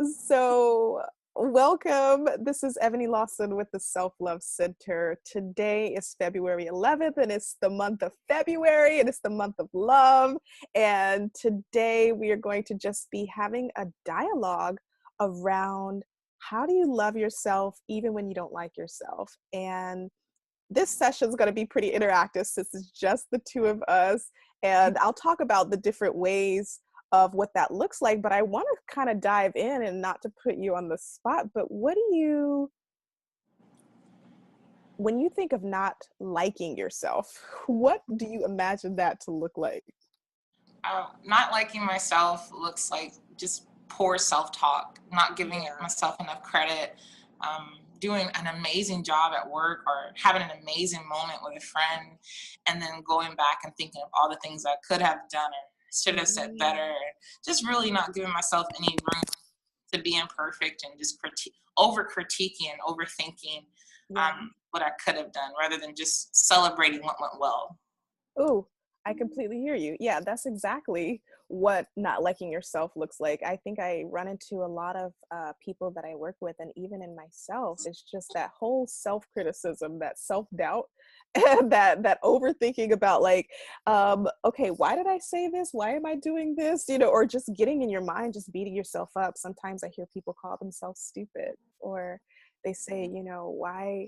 So, welcome. This is Ebony Lawson with the Self Love Center. Today is February 11th, and it's the month of February, and it's the month of love. And today we are going to just be having a dialogue around how do you love yourself even when you don't like yourself? And this session is going to be pretty interactive since it's just the two of us. And I'll talk about the different ways of what that looks like, but I want to kind of dive in and not to put you on the spot, but when you think of not liking yourself, what do you imagine that to look like? Not liking myself looks like just poor self-talk, not giving Yeah. myself enough credit, doing an amazing job at work or having an amazing moment with a friend, and then going back and thinking of all the things I could have done or should have said Mm, better. Just really not giving myself any room to be imperfect and just over critiquing and overthinking yeah. what I could have done rather than just celebrating what went well. Oh, I completely hear you. Yeah, that's exactly what not liking yourself looks like. I think I run into a lot of people that I work with, and even in myself, it's just that whole self-criticism, that self-doubt, and that overthinking about like, okay, why did I say this? Why am I doing this? Or just getting in your mind, just beating yourself up. Sometimes I hear people call themselves stupid, or they say, why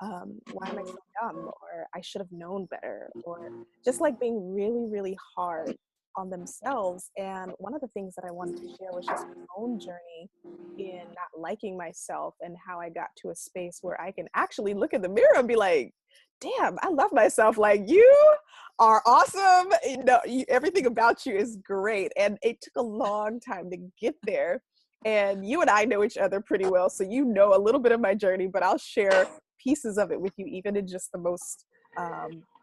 am I so dumb? Or I should have known better, or just like being really, really hard on themselves. And one of the things that I wanted to share was just my own journey in not liking myself and how I got to a space where I can actually look in the mirror and be like, damn, I love myself. Like, you are awesome. Everything about you is great. And it took a long time to get there. And you and I know each other pretty well. So you know a little bit of my journey, but I'll share pieces of it with you, even in just the most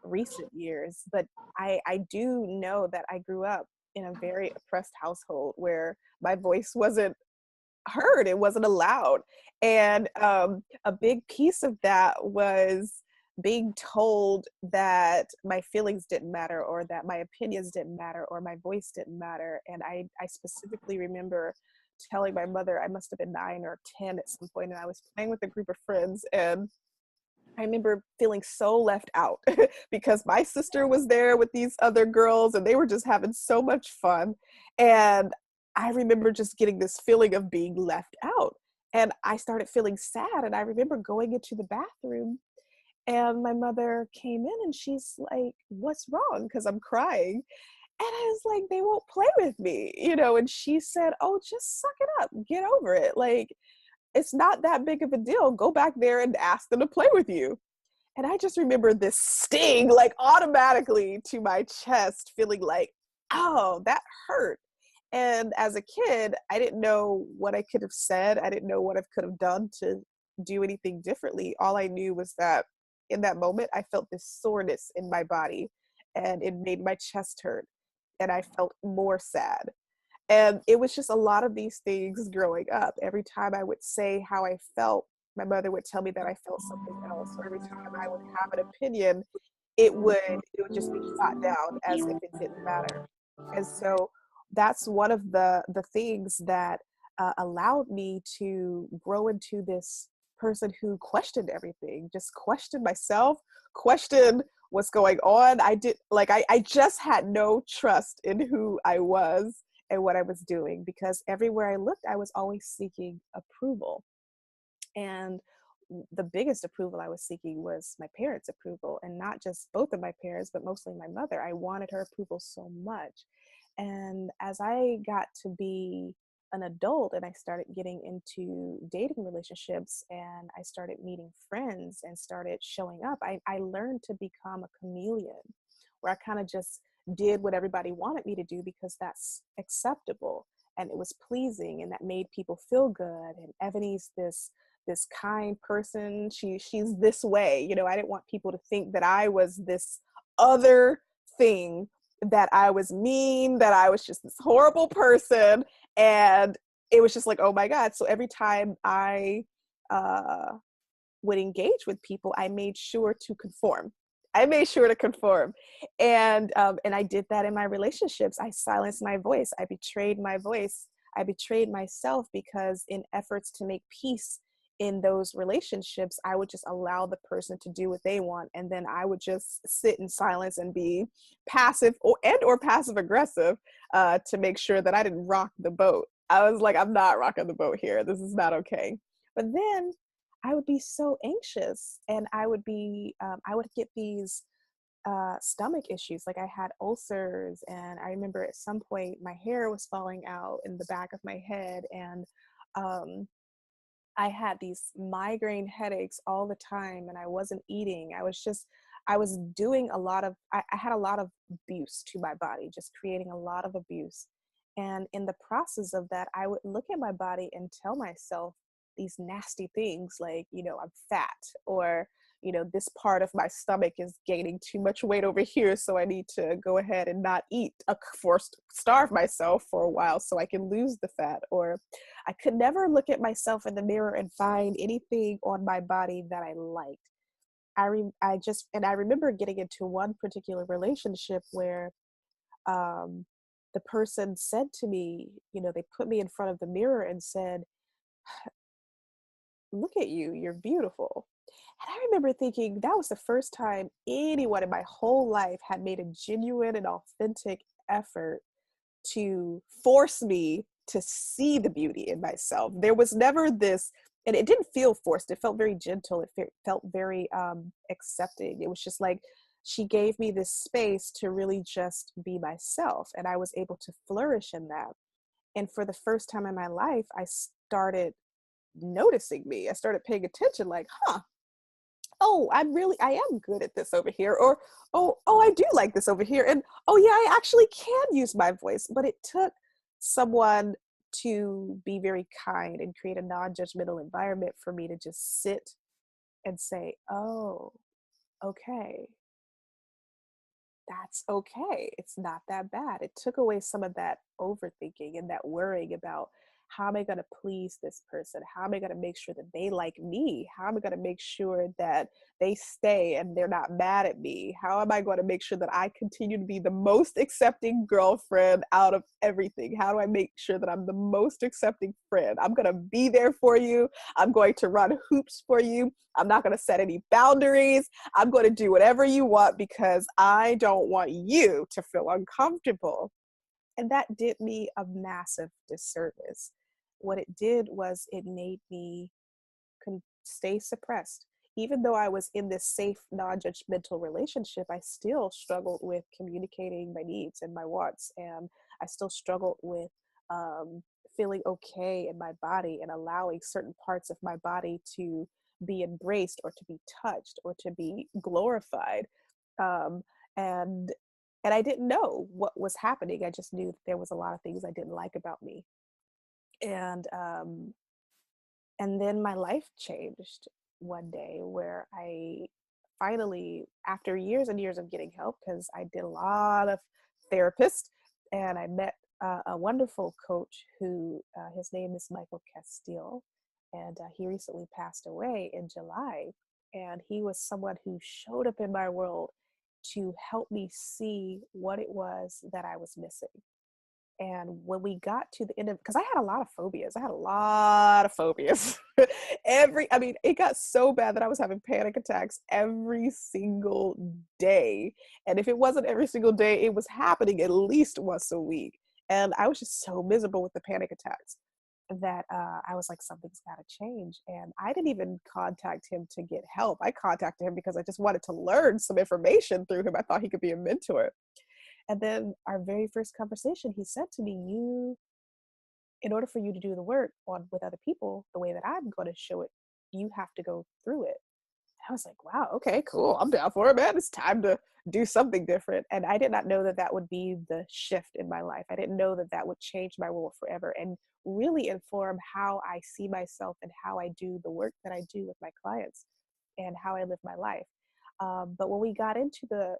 recent years. But I do know that I grew up in a very oppressed household where my voice wasn't heard, it wasn't allowed. And a big piece of that was being told that my feelings didn't matter, or that my opinions didn't matter, or my voice didn't matter. And I specifically remember telling my mother, I must have been 9 or 10 at some point, and I was playing with a group of friends, and I remember feeling so left out because my sister was there with these other girls and they were just having so much fun. And I remember just getting this feeling of being left out. And I started feeling sad. And I remember going into the bathroom, and my mother came in and she's like, "What's wrong?" Because I'm crying. And I was like, "They won't play with me." And she said, "Oh, just suck it up. Get over it. Like, it's not that big of a deal. Go back there and ask them to play with you." And I just remember this sting, like automatically to my chest, feeling like, oh, that hurt. And as a kid, I didn't know what I could have said. I didn't know what I could have done to do anything differently. All I knew was that in that moment, I felt this soreness in my body, and it made my chest hurt. And I felt more sad. And it was just a lot of these things growing up. Every time I would say how I felt, my mother would tell me that I felt something else. Or every time I would have an opinion, it would just be shot down as if it didn't matter. And so that's one of the things that allowed me to grow into this person who questioned everything, just questioned myself, questioned what's going on. I just had no trust in who I was and what I was doing, because everywhere I looked, I was always seeking approval. And the biggest approval I was seeking was my parents' approval, and not just both of my parents, but mostly my mother. I wanted her approval so much. And as I got to be an adult and I started getting into dating relationships and I started meeting friends and started showing up, I learned to become a chameleon, where I kind of just did what everybody wanted me to do because that's acceptable and it was pleasing and that made people feel good. And Ebony's this kind person. She's this way. I didn't want people to think that I was this other thing, that I was mean, that I was just this horrible person. And it was just like, oh my God. So every time I uh, would engage with people, I made sure to conform. I made sure to conform. And I did that in my relationships. I silenced my voice. I betrayed my voice. I betrayed myself because in efforts to make peace in those relationships, I would just allow the person to do what they want. And then I would just sit in silence and be passive or passive aggressive to make sure that I didn't rock the boat. I was like, I'm not rocking the boat here. This is not okay. But then I would be so anxious, and I would get these stomach issues. Like I had ulcers, and I remember at some point my hair was falling out in the back of my head, and um, I had these migraine headaches all the time, and I wasn't eating. I was doing I had a lot of abuse to my body, just creating a lot of abuse. And in the process of that, I would look at my body and tell myself these nasty things like, I'm fat, or, this part of my stomach is gaining too much weight over here. So I need to go ahead and not eat, starve myself for a while so I can lose the fat. Or I could never look at myself in the mirror and find anything on my body that I liked. I remember getting into one particular relationship where um, the person said to me, they put me in front of the mirror and said, "Look at you, you're beautiful." And I remember thinking that was the first time anyone in my whole life had made a genuine and authentic effort to force me to see the beauty in myself. There was never this, and it didn't feel forced. It felt very gentle. Felt very accepting. It was just like she gave me this space to really just be myself, and I was able to flourish in that. And for the first time in my life, I started noticing me. I started paying attention, like, oh, I am good at this over here, or oh, I do like this over here, and oh yeah, I actually can use my voice. But it took someone to be very kind and create a non-judgmental environment for me to just sit and say, oh, okay, that's okay. It's not that bad. It took away some of that overthinking and that worrying about, how am I going to please this person? How am I going to make sure that they like me? How am I going to make sure that they stay and they're not mad at me? How am I going to make sure that I continue to be the most accepting girlfriend out of everything? How do I make sure that I'm the most accepting friend? I'm going to be there for you. I'm going to run hoops for you. I'm not going to set any boundaries. I'm going to do whatever you want because I don't want you to feel uncomfortable. And that did me a massive disservice. What it did was it made me stay suppressed. Even though I was in this safe, non-judgmental relationship, I still struggled with communicating my needs and my wants. And I still struggled with feeling okay in my body and allowing certain parts of my body to be embraced or to be touched or to be glorified. Um, and and I didn't know what was happening. I just knew that there was a lot of things I didn't like about me. And and then my life changed one day where I finally, after years and years of getting help, because I did a lot of therapists, and I met a wonderful coach who, his name is Michael Castile, and he recently passed away in July. And he was someone who showed up in my world to help me see what it was that I was missing. And when we got to the end of, because I had a lot of phobias, I mean, it got so bad that I was having panic attacks every single day. And if it wasn't every single day, it was happening at least once a week. And I was just so miserable with the panic attacks that I was like, something's got to change. And I didn't even contact him to get help. I contacted him because I just wanted to learn some information through him. I thought he could be a mentor. And then our very first conversation, he said to me, in order for you to do the work with other people, the way that I'm going to show it, you have to go through it. I was like, wow, okay, cool. I'm down for it, man. It's time to do something different. And I did not know that that would be the shift in my life. I didn't know that that would change my world forever and really inform how I see myself and how I do the work that I do with my clients and how I live my life. But when we got into the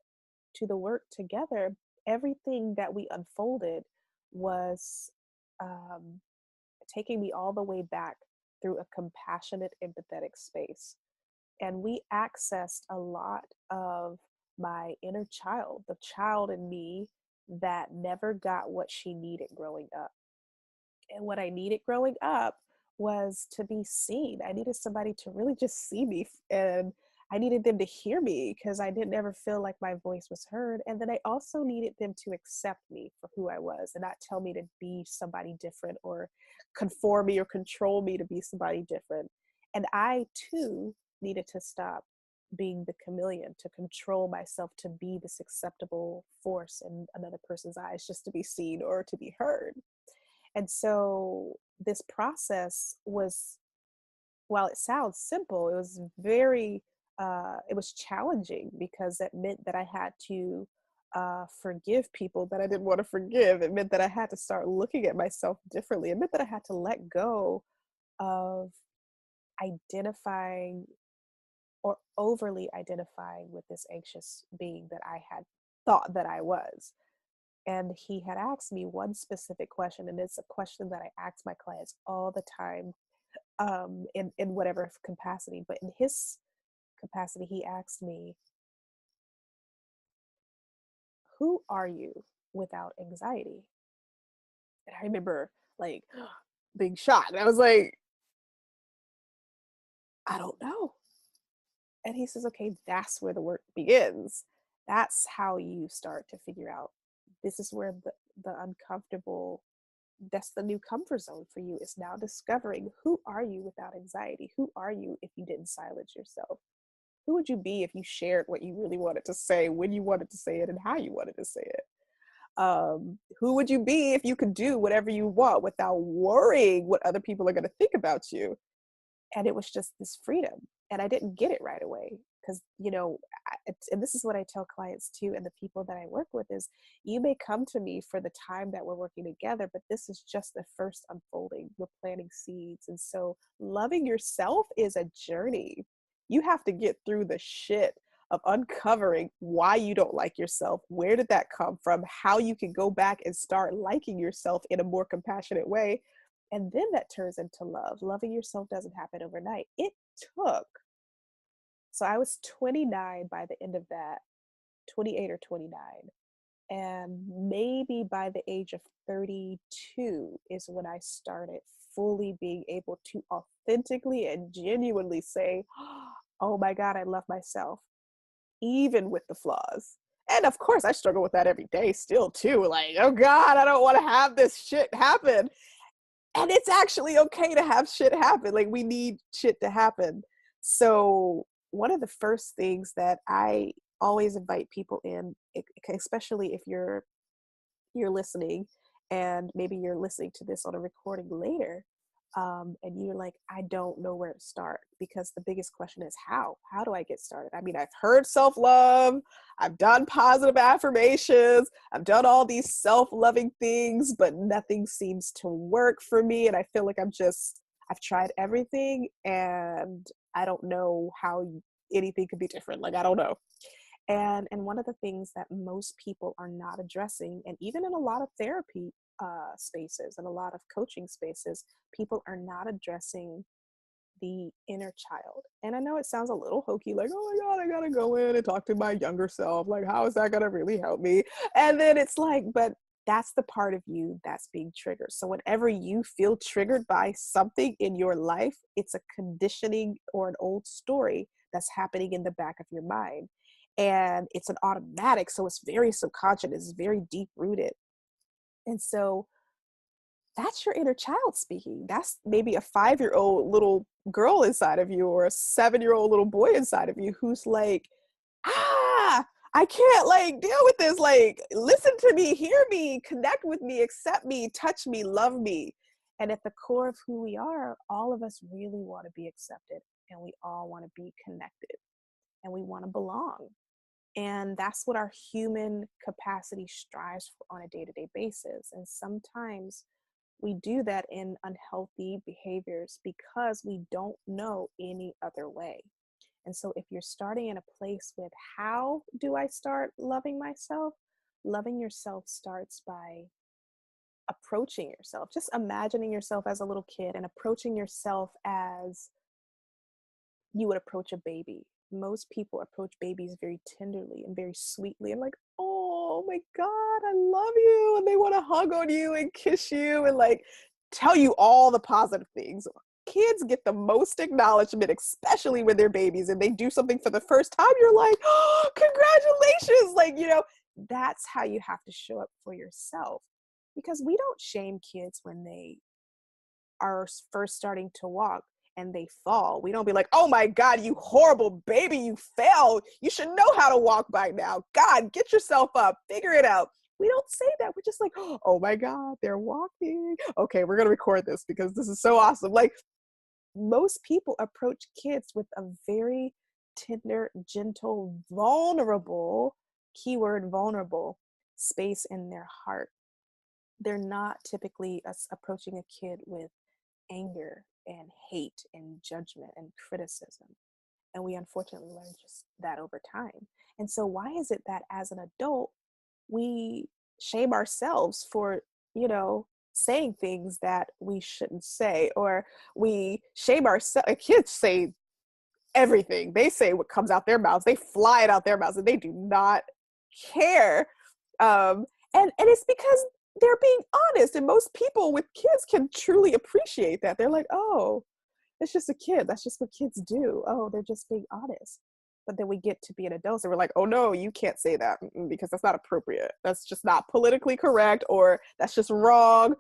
work together, everything that we unfolded was um, taking me all the way back through a compassionate, empathetic space. And we accessed a lot of my inner child, the child in me that never got what she needed growing up. And what I needed growing up was to be seen. I needed somebody to really just see me, and I needed them to hear me because I didn't ever feel like my voice was heard. And then I also needed them to accept me for who I was and not tell me to be somebody different or conform me or control me to be somebody different. And I too needed to stop being the chameleon, to control myself to be this acceptable force in another person's eyes just to be seen or to be heard. And so this process was, while it sounds simple, it was very, it was challenging because it meant that I had to forgive people that I didn't want to forgive. It meant that I had to start looking at myself differently. It meant that I had to let go of identifying or overly identifying with this anxious being that I had thought that I was. And he had asked me one specific question, and it's a question that I ask my clients all the time, in whatever capacity. But in his capacity, he asked me, "Who are you without anxiety?" And I remember like being shocked. I was like, "I don't know." And he says, "Okay, that's where the work begins. That's how you start to figure out. This is where the uncomfortable, that's the new comfort zone for you, is now discovering who are you without anxiety? Who are you if you didn't silence yourself? Who would you be if you shared what you really wanted to say, when you wanted to say it, and how you wanted to say it? Who would you be if you could do whatever you want without worrying what other people are going to think about you?" And it was just this freedom. And I didn't get it right away because, and this is what I tell clients too, and the people that I work with is, you may come to me for the time that we're working together, but this is just the first unfolding. We're planting seeds. And so loving yourself is a journey. You have to get through the shit of uncovering why you don't like yourself. Where did that come from? How you can go back and start liking yourself in a more compassionate way. And then that turns into love. Loving yourself doesn't happen overnight. It took, so I was 29 by the end of that, 28 or 29. And maybe by the age of 32 is when I started fully being able to authentically and genuinely say, "Oh my God, I love myself," even with the flaws. And of course, I struggle with that every day still, too. Like, oh God, I don't want to have this shit happen. And it's actually okay to have shit happen. Like, we need shit to happen. So one of the first things that I always invite people in, especially if you're listening, and maybe you're listening to this on a recording later, and you're like, "I don't know where to start," because the biggest question is how do I get started? I mean, I've heard self-love, I've done positive affirmations, I've done all these self-loving things, but nothing seems to work for me. And I feel like I've tried everything, and I don't know how anything could be different. Like, I don't know. And one of the things that most people are not addressing, and even in a lot of therapy spaces and a lot of coaching spaces, people are not addressing the inner child. And I know it sounds a little hokey, like, "Oh my God, I gotta go in and talk to my younger self. Like, how is that gonna really help me?" And then it's like, but that's the part of you that's being triggered. So whenever you feel triggered by something in your life, it's a conditioning or an old story that's happening in the back of your mind. And it's an automatic, so it's very subconscious, it's very deep rooted. And so that's your inner child speaking. That's maybe a 5-year-old little girl inside of you, or a 7-year-old little boy inside of you who's like, "Ah, I can't like deal with this. Like, listen to me, hear me, connect with me, accept me, touch me, love me." And at the core of who we are, all of us really want to be accepted, and we all want to be connected, and we want to belong. And that's what our human capacity strives for on a day-to-day basis. And sometimes we do that in unhealthy behaviors because we don't know any other way. And so if you're starting in a place with, how do I start loving myself? Loving yourself starts by approaching yourself. Just imagining yourself as a little kid and approaching yourself as you would approach a baby. Most people approach babies very tenderly and very sweetly, and like, "Oh my God, I love you." And they want to hug on you and kiss you and like tell you all the positive things. Kids get the most acknowledgement, especially when they're babies and they do something for the first time. You're like, oh, congratulations. Like, you know, that's how you have to show up for yourself, because we don't shame kids when they are first starting to walk and they fall. We don't be like, oh my God, you horrible baby, you fell. You should know how to walk by now. God, get yourself up, figure it out. We don't say that. We're just like, oh my God, they're walking. Okay, we're going to record this because this is so awesome. Like, most people approach kids with a very tender, gentle, vulnerable, keyword vulnerable, space in their heart. They're not typically approaching a kid with anger and hate and judgment and criticism. And we unfortunately learn just that over time. And so why is it that as an adult, we shame ourselves for, you know, saying things that we shouldn't say, or we shame ourselves? Kids say everything. They say what comes out their mouths. They fly it out their mouths and they do not care. And it's because they're being honest. And most people with kids can truly appreciate that. They're like, oh, it's just a kid. That's just what kids do. Oh, they're just being honest. But then we get to be an adult and we're like, oh no, you can't say that because that's not appropriate. That's just not politically correct, or that's just wrong.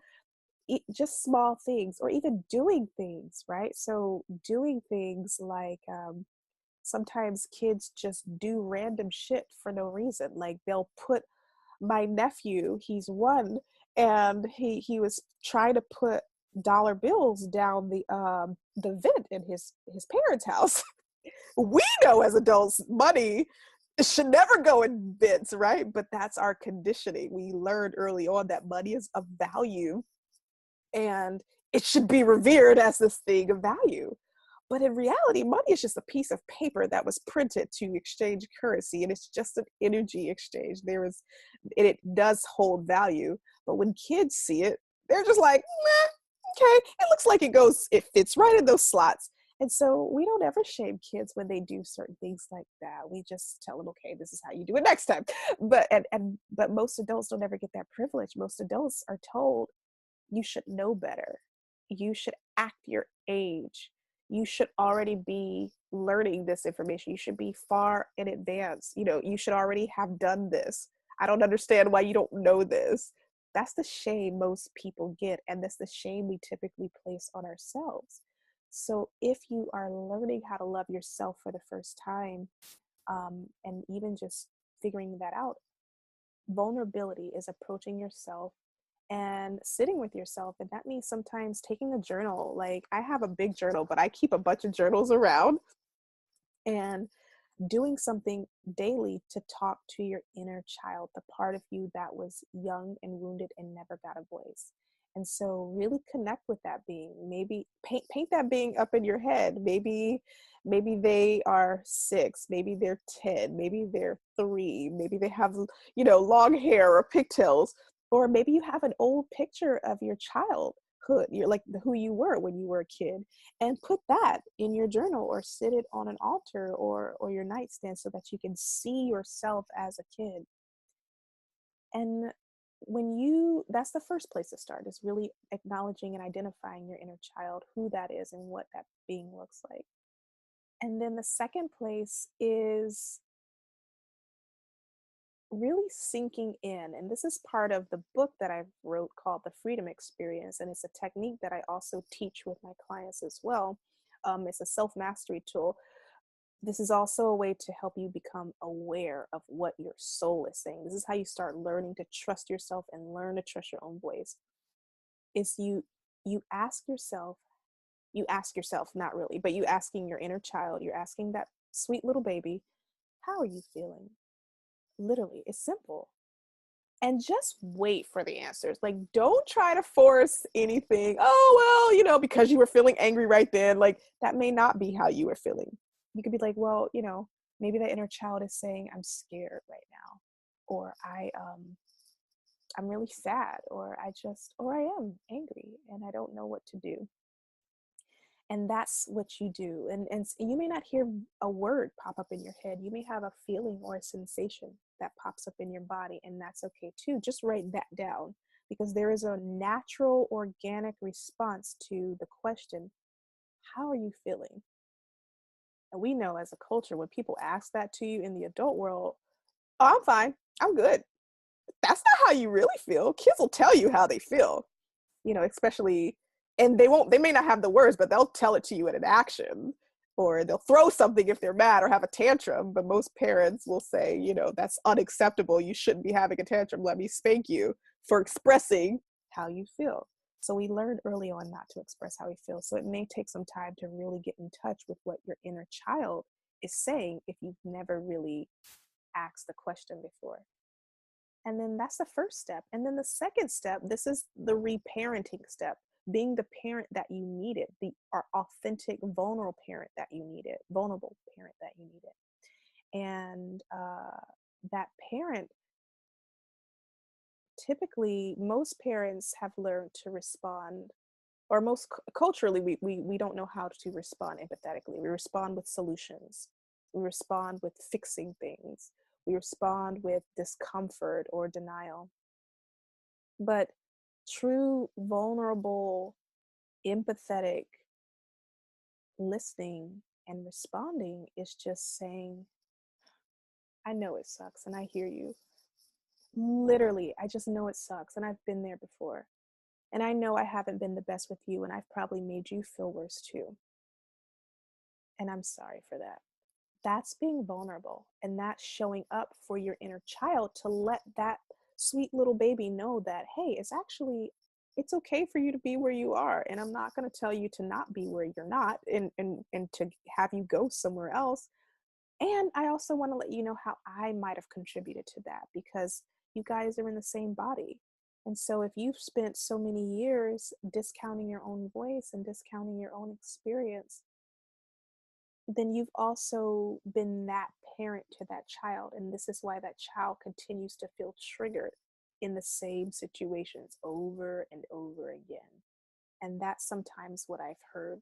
Just small things, or even doing things, right? So doing things like, sometimes kids just do random shit for no reason. Like they'll put, my nephew, he's one, and he was trying to put dollar bills down the vent in his parents' house. We know as adults, money should never go in vents, right? But that's our conditioning. We learned early on that money is of value and it should be revered as this thing of value. But in reality, money is just a piece of paper that was printed to exchange currency, and it's just an energy exchange. It does hold value, but when kids see it, they're just like, nah, okay, it looks like it fits right in those slots. And so we don't ever shame kids when they do certain things like that. We just tell them, okay, this is how you do it next time. But most adults don't ever get that privilege. Most adults are told, you should know better. You should act your age. You should already be learning this information. You should be far in advance. You know, you should already have done this. I don't understand why you don't know this. That's the shame most people get, and that's the shame we typically place on ourselves. So if you are learning how to love yourself for the first time, and even just figuring that out, vulnerability is approaching yourself and sitting with yourself. And that means sometimes taking a journal. Like, I have a big journal, but I keep a bunch of journals around, and doing something daily to talk to your inner child, the part of you that was young and wounded and never got a voice. And so really connect with that being. Maybe paint that being up in your head. Maybe they are 6, maybe they're 10, maybe they're 3, maybe they have, you know, long hair or pigtails, or maybe you have an old picture of your childhood, you're like who you were when you were a kid, and put that in your journal or sit it on an altar or your nightstand so that you can see yourself as a kid. And that's the first place to start, is really acknowledging and identifying your inner child, who that is and what that being looks like. And then the second place is really sinking in. And this is part of the book that I wrote called The Freedom Experience. And it's a technique that I also teach with my clients as well. It's a self-mastery tool. This is also a way to help you become aware of what your soul is saying. This is how you start learning to trust yourself and learn to trust your own voice. Is you ask yourself, not really, but you asking your inner child, you're asking that sweet little baby, how are you feeling? Literally, it's simple. And just wait for the answers. Like, don't try to force anything. Oh, well, you know, because you were feeling angry right then, like that may not be how you were feeling. You could be like, well, you know, maybe the inner child is saying, I'm scared right now, or I'm really sad, or I am angry and I don't know what to do. And that's what you do. And you may not hear a word pop up in your head. You may have a feeling or a sensation that pops up in your body, and that's okay too. Just write that down, because there is a natural, organic response to the question, how are you feeling? And we know as a culture, when people ask that to you in the adult world, oh, I'm fine, I'm good. That's not how you really feel. Kids will tell you how they feel, especially, and they may not have the words, but they'll tell it to you in an action, or they'll throw something if they're mad or have a tantrum. But most parents will say, that's unacceptable. You shouldn't be having a tantrum. Let me spank you for expressing how you feel. So we learned early on not to express how we feel. So it may take some time to really get in touch with what your inner child is saying if you've never really asked the question before. And then that's the first step. And then the second step, this is the reparenting step, being the parent that you needed, the authentic, vulnerable parent that you needed, And that parent, typically, most parents have learned to respond, or most culturally, we don't know how to respond empathetically. We respond with solutions. We respond with fixing things. We respond with discomfort or denial. But true, vulnerable, empathetic listening and responding is just saying, I know it sucks and I hear you. Literally, I just know it sucks and I've been there before. And I know I haven't been the best with you and I've probably made you feel worse too. And I'm sorry for that. That's being vulnerable, and that's showing up for your inner child to let that sweet little baby know that, hey, it's okay for you to be where you are, and I'm not going to tell you to not be where you're not, and to have you go somewhere else. And I also want to let you know how I might have contributed to that, because you guys are in the same body. And so if you've spent so many years discounting your own voice and discounting your own experience, then you've also been that parent to that child. And this is why that child continues to feel triggered in the same situations over and over again. And that's sometimes what I've heard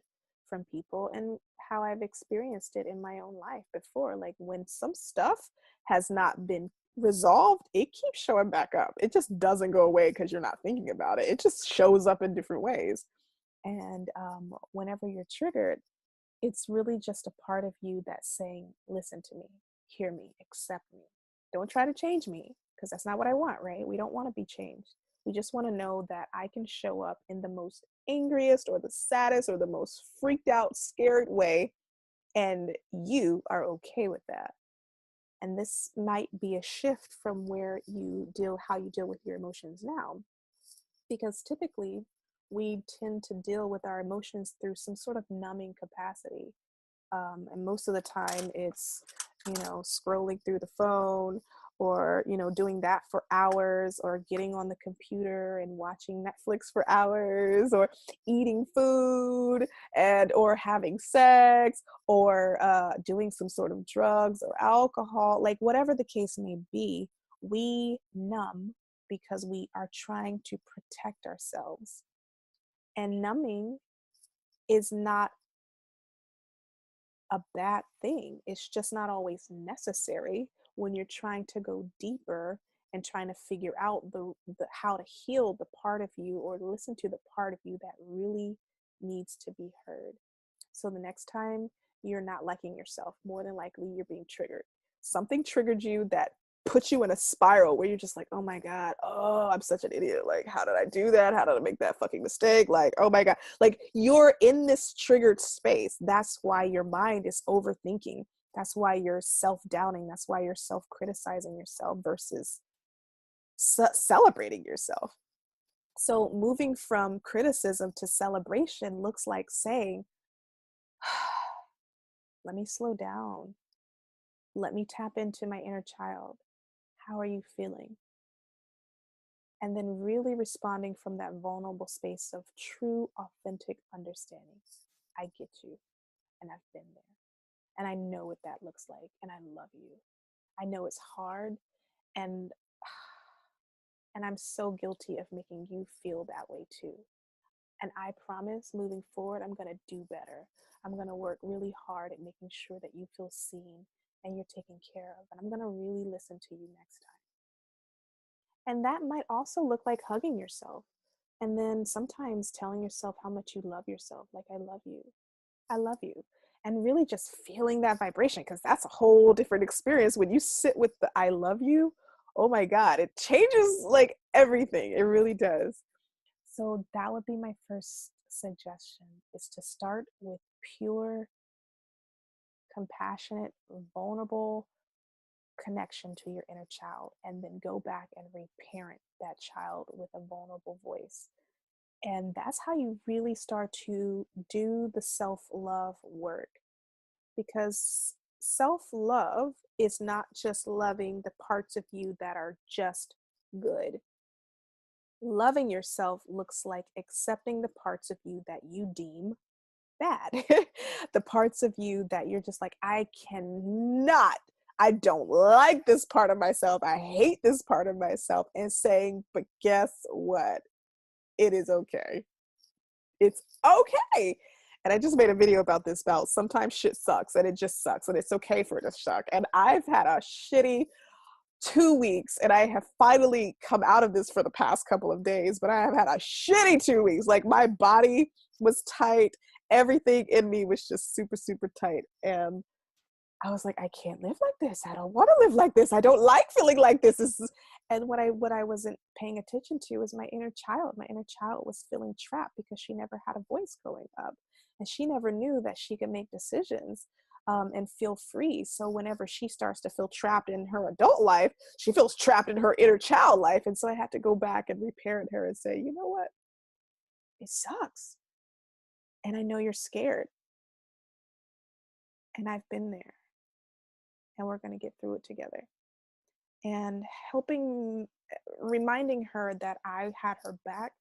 from people and how I've experienced it in my own life before. Like, when some stuff has not been resolved, it keeps showing back up. It just doesn't go away because you're not thinking about it. It just shows up in different ways. And whenever you're triggered, it's really just a part of you that's saying, listen to me, hear me, accept me. Don't try to change me, because that's not what I want, right? We don't want to be changed. We just want to know that I can show up in the most angriest or the saddest or the most freaked out, scared way, and you are okay with that. And this might be a shift from how you deal with your emotions now, because typically we tend to deal with our emotions through some sort of numbing capacity. And most of the time it's, scrolling through the phone, or, doing that for hours, or getting on the computer and watching Netflix for hours, or eating food, or having sex, or doing some sort of drugs or alcohol, like whatever the case may be. We numb because we are trying to protect ourselves. And numbing is not a bad thing. It's just not always necessary when you're trying to go deeper and trying to figure out the how to heal the part of you, or listen to the part of you that really needs to be heard. So the next time you're not liking yourself, more than likely you're being triggered. Something triggered you that puts you in a spiral where you're just like, oh my God, oh, I'm such an idiot. Like, how did I do that? How did I make that fucking mistake? Like, oh my God. Like, you're in this triggered space. That's why your mind is overthinking. That's why you're self-doubting. That's why you're self-criticizing yourself versus celebrating yourself. So moving from criticism to celebration looks like saying, let me slow down. Let me tap into my inner child. How are you feeling? And then really responding from that vulnerable space of true, authentic understanding. I get you, and I've been there. And I know what that looks like, and I love you. I know it's hard, and I'm so guilty of making you feel that way too. And I promise, moving forward, I'm going to do better. I'm going to work really hard at making sure that you feel seen and you're taken care of. And I'm going to really listen to you next time. And that might also look like hugging yourself. And then sometimes telling yourself how much you love yourself, like, I love you. I love you. And really just feeling that vibration, because that's a whole different experience when you sit with the I love you. Oh my God, it changes like everything. It really does. So that would be my first suggestion, is to start with pure, compassionate, vulnerable connection to your inner child, and then go back and reparent that child with a vulnerable voice. And that's how you really start to do the self-love work, because self-love is not just loving the parts of you that are just good. Loving yourself looks like accepting the parts of you that you deem bad. The parts of you that you're just like, I don't like this part of myself. I hate this part of myself. And saying, but guess what? It is okay. It's okay. And I just made a video about this, about sometimes shit sucks and it just sucks and it's okay for it to suck. And I've had a shitty 2 weeks, and I have finally come out of this for the past couple of days, but I have had a shitty 2 weeks. Like, my body was tight. Everything in me was just super, super tight. And I was like, I can't live like this. I don't want to live like this. I don't like feeling like this. And what I wasn't paying attention to was my inner child. My inner child was feeling trapped because she never had a voice growing up. And she never knew that she could make decisions and feel free. So whenever she starts to feel trapped in her adult life, she feels trapped in her inner child life. And so I had to go back and reparent her and say, you know what? It sucks. And I know you're scared. And I've been there. And we're going to get through it together. And reminding her that I had her back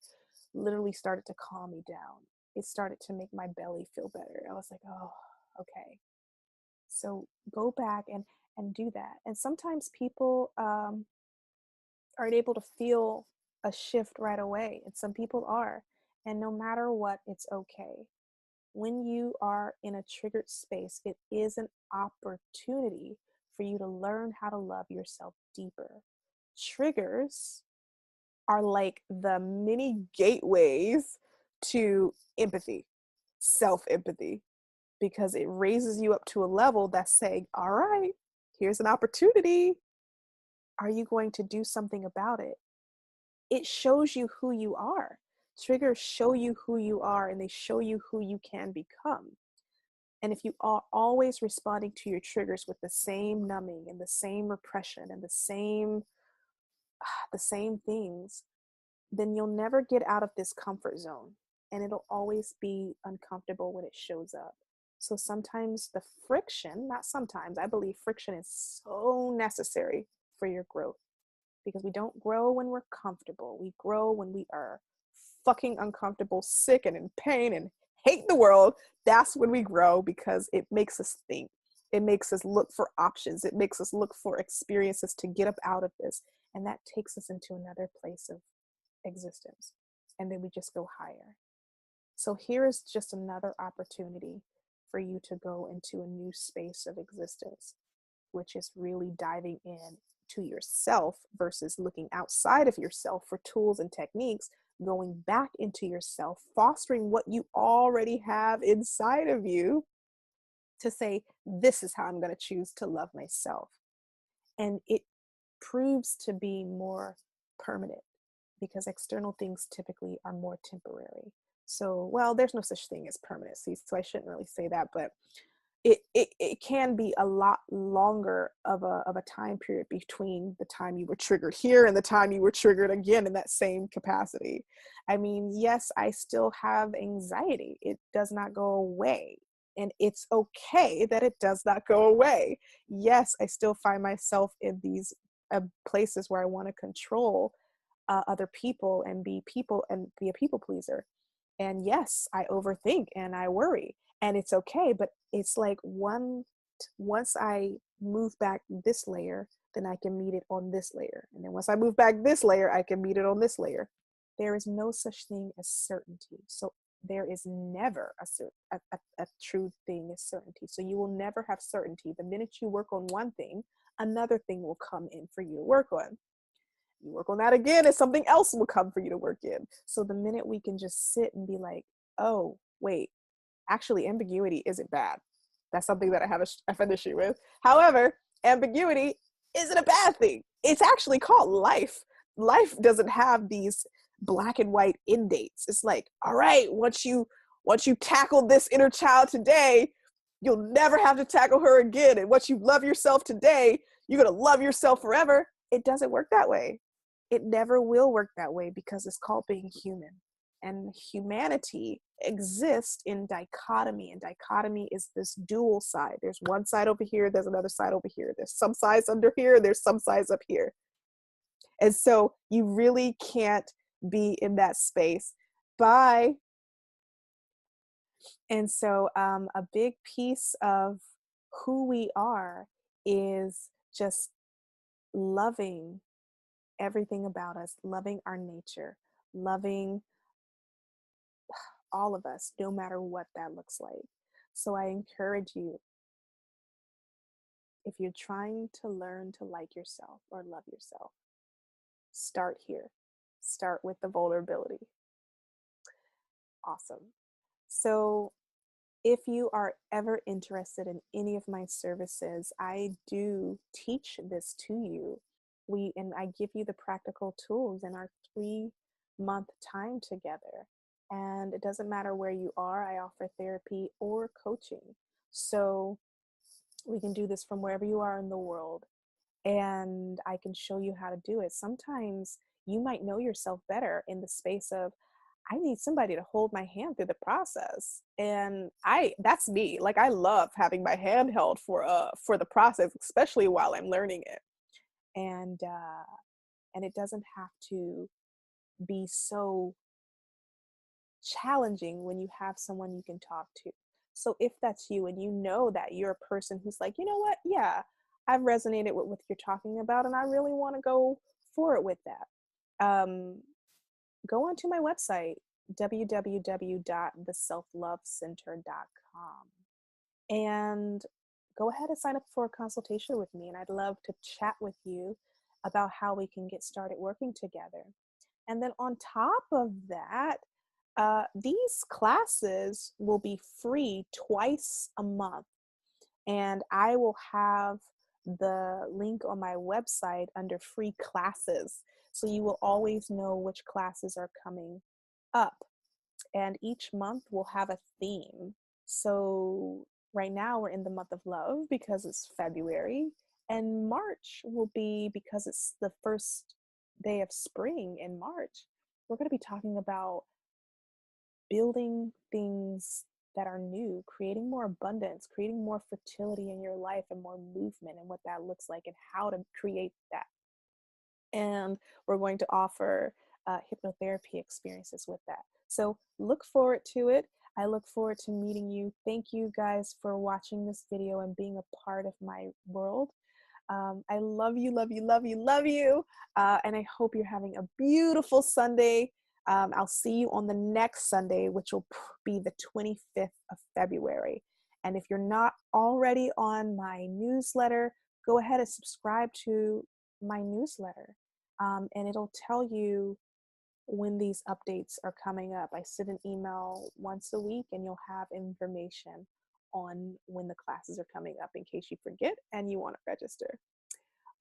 literally started to calm me down. It started to make my belly feel better. I was like, oh, okay. So go back and do that. And sometimes people aren't able to feel a shift right away, and some people are. And no matter what, it's okay. When you are in a triggered space, it is an opportunity for you to learn how to love yourself deeper. Triggers are like the mini gateways to empathy, self empathy, because it raises you up to a level that's saying, all right, here's an opportunity. Are you going to do something about it? It shows you who you are. Triggers show you who you are, and they show you who you can become. And if you are always responding to your triggers with the same numbing and the same repression and the same things, then you'll never get out of this comfort zone, and it'll always be uncomfortable when it shows up. So sometimes the friction, not sometimes, I believe friction is so necessary for your growth, because we don't grow when we're comfortable. We grow when we are fucking uncomfortable, sick and in pain and hate the world. That's when we grow, because it makes us think. It makes us look for options. It makes us look for experiences to get up out of this. And that takes us into another place of existence. And then we just go higher. So here is just another opportunity for you to go into a new space of existence, which is really diving in to yourself versus looking outside of yourself for tools and techniques, going back into yourself, fostering what you already have inside of you to say, this is how I'm going to choose to love myself. And it proves to be more permanent, because external things typically are more temporary. So, well, there's no such thing as permanency, so I shouldn't really say that, but it can be a lot longer of a time period between the time you were triggered here and the time you were triggered again in that same capacity. I mean, yes, I still have anxiety. It does not go away. And it's okay that it does not go away. Yes, I still find myself in these places where I want to control other people and be a people pleaser. And yes, I overthink and I worry, and it's okay. But it's like once I move back this layer, then I can meet it on this layer. And then once I move back this layer, I can meet it on this layer. There is no such thing as certainty. So there is never a true thing as certainty. So you will never have certainty. The minute you work on one thing, another thing will come in for you to work on. You work on that again and something else will come for you to work in. So the minute we can just sit and be like, oh, wait, actually ambiguity isn't bad. That's something that I have an issue with. However, ambiguity isn't a bad thing. It's actually called life. Life doesn't have these black and white end dates. It's like, all right, once you tackle this inner child today, you'll never have to tackle her again. And once you love yourself today, you're going to love yourself forever. It doesn't work that way. It never will work that way because it's called being human. And humanity exists in dichotomy. And dichotomy is this dual side. There's one side over here, there's another side over here. There's some sides under here, there's some sides up here. And so you really can't be in that space. Bye. And so a big piece of who we are is just loving everything about us, loving our nature, loving all of us, no matter what that looks like. So I encourage you, if you're trying to learn to like yourself or love yourself, start here. Start with the vulnerability. Awesome. So if you are ever interested in any of my services, I do teach this to you. And I give you the practical tools in our 3-month time together. And it doesn't matter where you are, I offer therapy or coaching. So we can do this from wherever you are in the world. And I can show you how to do it. Sometimes you might know yourself better in the space of, I need somebody to hold my hand through the process. And that's me. Like, I love having my hand held for the process, especially while I'm learning it. And it doesn't have to be so challenging when you have someone you can talk to. So if that's you and you know that you're a person who's like, you know what? Yeah, I've resonated with what you're talking about and I really want to go forward with that. Go onto my website, www.theselflovecenter.com, and go ahead and sign up for a consultation with me. And I'd love to chat with you about how we can get started working together. And then on top of that, these classes will be free twice a month. And I will have the link on my website under free classes. So you will always know which classes are coming up. And each month will have a theme. So right now we're in the month of love because it's February. And March will be, because it's the first day of spring in March, we're going to be talking about building things that are new, creating more abundance, creating more fertility in your life and more movement and what that looks like and how to create that. And we're going to offer hypnotherapy experiences with that. So look forward to it. I look forward to meeting you. Thank you guys for watching this video and being a part of my world. I love you, love you, love you, love you. And I hope you're having a beautiful Sunday. I'll see you on the next Sunday, which will be the 25th of February. And if you're not already on my newsletter, go ahead and subscribe to my newsletter. And it'll tell you when these updates are coming up. I send an email once a week and you'll have information on when the classes are coming up in case you forget and you want to register.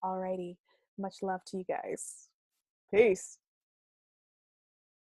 Alrighty, much love to you guys. Peace.